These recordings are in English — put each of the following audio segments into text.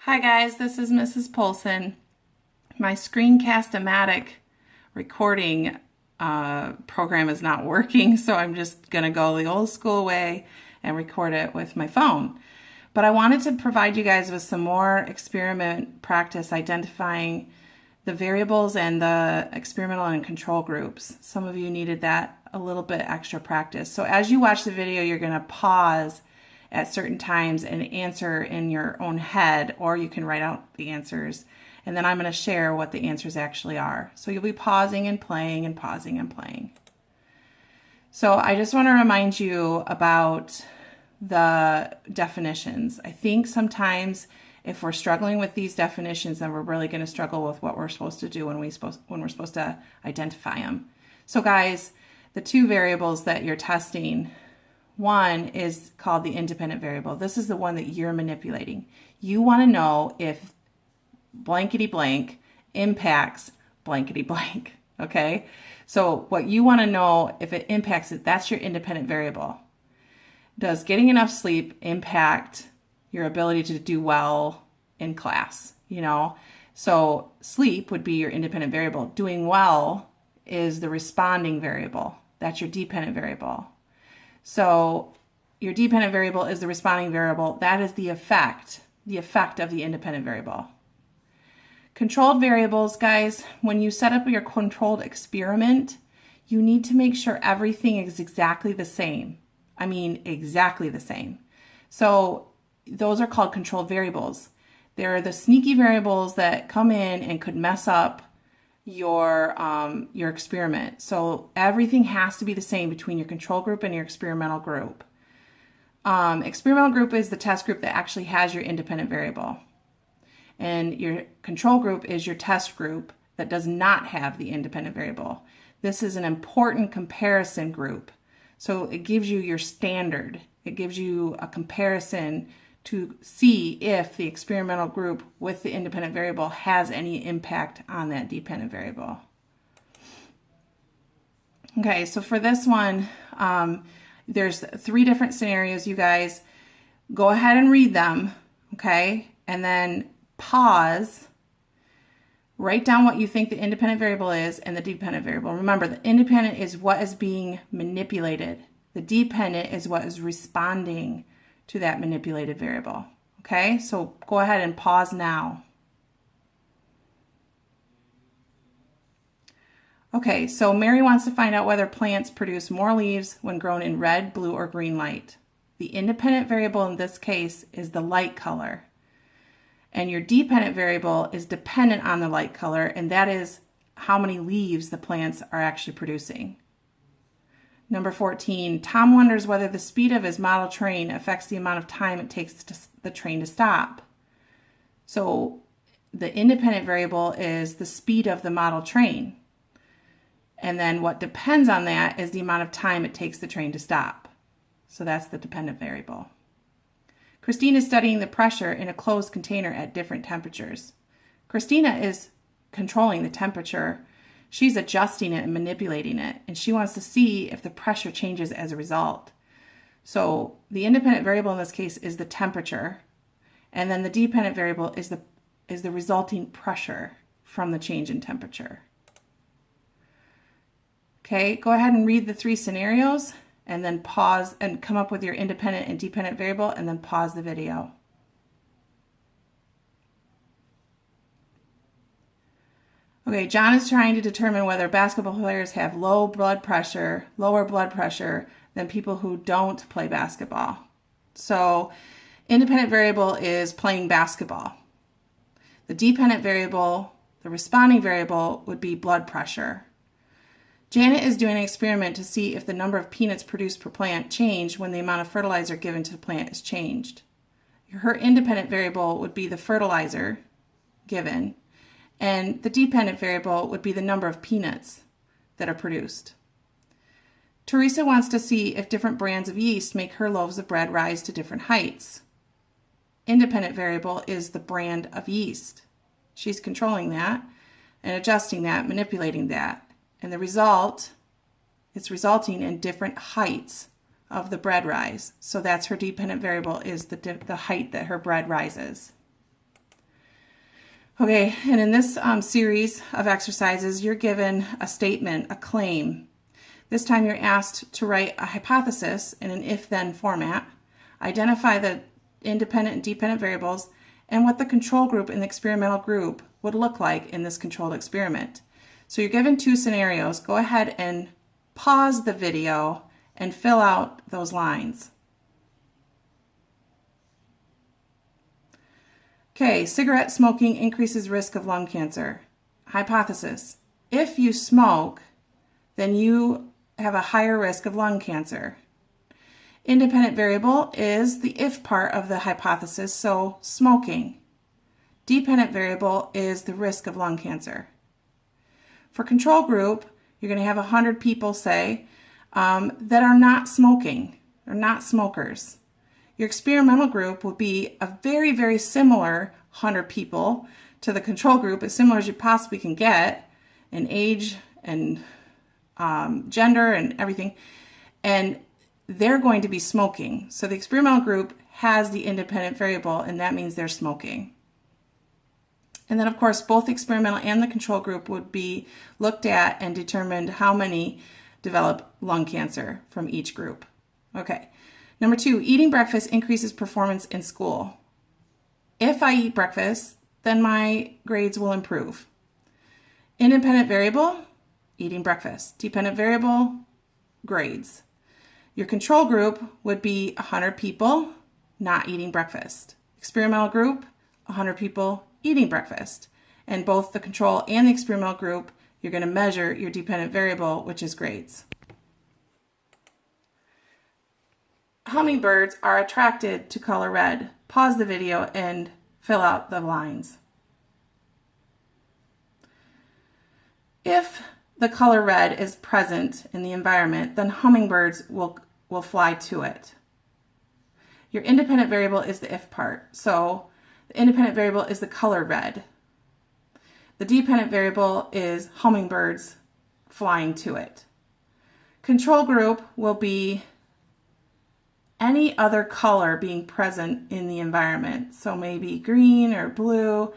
Hi guys, this is Mrs. Polson. My Screencast-O-Matic recording program is not working, so I'm just going to go the old school way and record it with my phone. But I wanted to provide you guys with some more experiment practice identifying the variables and the experimental and control groups. Some of you needed that a little bit extra practice. So as you watch the video, you're going to pause at certain times and answer in your own head, or you can write out the answers. And then I'm going to share what the answers actually are. So you'll be pausing and playing and pausing and playing. So I just want to remind you about the definitions. I think sometimes if we're struggling with these definitions, then we're really going to struggle with what we're supposed to do when we're supposed to identify them. So guys, the two variables that you're testing, one is called the independent variable. This is the one that you're manipulating. You want to know if blankety blank impacts blankety blank, okay? So what you want to know if it impacts it, that's your independent variable. Does getting enough sleep impact your ability to do well in class, So sleep would be your independent variable. Doing well is the responding variable. That's your dependent variable. So your dependent variable is the responding variable. That is the effect of the independent variable. Controlled variables, guys, when you set up your controlled experiment, you need to make sure everything is exactly the same. I mean, exactly the same. So those are called controlled variables. They're the sneaky variables that come in and could mess up your experiment. So everything has to be the same between your control group and your experimental group. Experimental group is the test group that actually has your independent variable. And your control group is your test group that does not have the independent variable. This is an important comparison group. So it gives you your standard. It gives you a comparison to see if the experimental group with the independent variable has any impact on that dependent variable. Okay, so for this one, there's 3 different scenarios, you guys. Go ahead and read them, okay? And then pause, write down what you think the independent variable is and the dependent variable. Remember, the independent is what is being manipulated. The dependent is what is responding to that manipulated variable. Okay, so go ahead and pause now. Okay, so Mary wants to find out whether plants produce more leaves when grown in red, blue, or green light. The independent variable in this case is the light color. And your dependent variable is dependent on the light color, and that is how many leaves the plants are actually producing. Number 14, Tom wonders whether the speed of his model train affects the amount of time it takes the train to stop. So the independent variable is the speed of the model train. And then what depends on that is the amount of time it takes the train to stop. So that's the dependent variable. Christine is studying the pressure in a closed container at different temperatures. Christina is controlling the temperature. She's adjusting it and manipulating it, and she wants to see if the pressure changes as a result. So the independent variable in this case is the temperature, and then the dependent variable is the resulting pressure from the change in temperature. Okay, go ahead and read the 3 scenarios, and then pause and come up with your independent and dependent variable, and then pause the video. Okay, John is trying to determine whether basketball players have lower blood pressure than people who don't play basketball. So, independent variable is playing basketball. The dependent variable, the responding variable, would be blood pressure. Janet is doing an experiment to see if the number of peanuts produced per plant change when the amount of fertilizer given to the plant is changed. Her independent variable would be the fertilizer given, and the dependent variable would be the number of peanuts that are produced. Teresa wants to see if different brands of yeast make her loaves of bread rise to different heights. Independent variable is the brand of yeast. She's controlling that and adjusting that, manipulating that. And the result, it's resulting in different heights of the bread rise. So that's her dependent variable, is the height that her bread rises. Okay, and in this series of exercises, you're given a statement, a claim. This time you're asked to write a hypothesis in an if-then format, identify the independent and dependent variables, and what the control group and the experimental group would look like in this controlled experiment. So you're given two scenarios. Go ahead and pause the video and fill out those lines. Okay, cigarette smoking increases risk of lung cancer. Hypothesis: if you smoke, then you have a higher risk of lung cancer. Independent variable is the if part of the hypothesis, so smoking. Dependent variable is the risk of lung cancer. For control group, you're going to have 100 people, say, that are not smoking, or not smokers. Your experimental group will be a very, very similar 100 people to the control group, as similar as you possibly can get in age and gender and everything. And they're going to be smoking. So the experimental group has the independent variable, and that means they're smoking. And then, of course, both the experimental and the control group would be looked at and determined how many develop lung cancer from each group. Okay. Number 2, eating breakfast increases performance in school. If I eat breakfast, then my grades will improve. Independent variable, eating breakfast. Dependent variable, grades. Your control group would be 100 people not eating breakfast. Experimental group, 100 people eating breakfast. And both the control and the experimental group, you're going to measure your dependent variable, which is grades. Hummingbirds are attracted to color red. Pause the video and fill out the lines. If the color red is present in the environment, then hummingbirds will fly to it. Your independent variable is the if part. So the independent variable is the color red. The dependent variable is hummingbirds flying to it. Control group will be any other color being present in the environment. So maybe green or blue.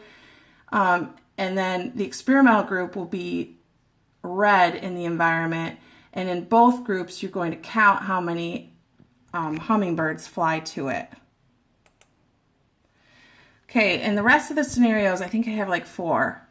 And then the experimental group will be red in the environment. And in both groups, you're going to count how many hummingbirds fly to it. Okay, and the rest of the scenarios, I think I have like 4.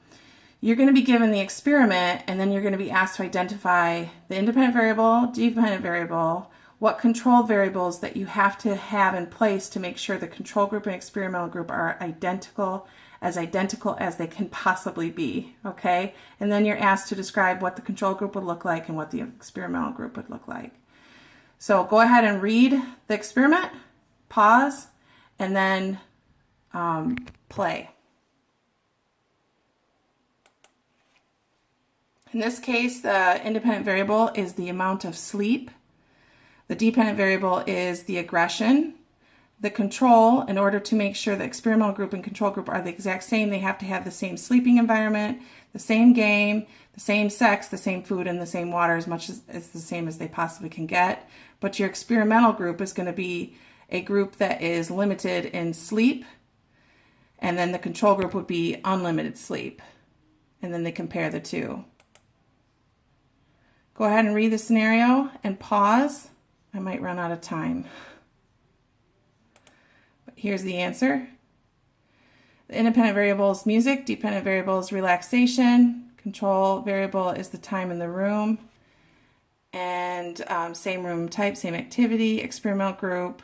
You're going to be given the experiment, and then you're going to be asked to identify the independent variable, dependent variable, what control variables that you have to have in place to make sure the control group and experimental group are identical as they can possibly be, okay? And then you're asked to describe what the control group would look like and what the experimental group would look like. So go ahead and read the experiment, pause, and then play. In this case, the independent variable is the amount of sleep. The dependent variable is the aggression. The control, in order to make sure the experimental group and control group are the exact same, they have to have the same sleeping environment, the same game, the same sex, the same food, and the same water, as much as it's the same as they possibly can get. But your experimental group is going to be a group that is limited in sleep, and then the control group would be unlimited sleep. And then they compare the two. Go ahead and read the scenario and pause. I might run out of time. But here's the answer. The independent variable is music, dependent variable is relaxation, control variable is the time in the room, and same room type, same activity, experimental group,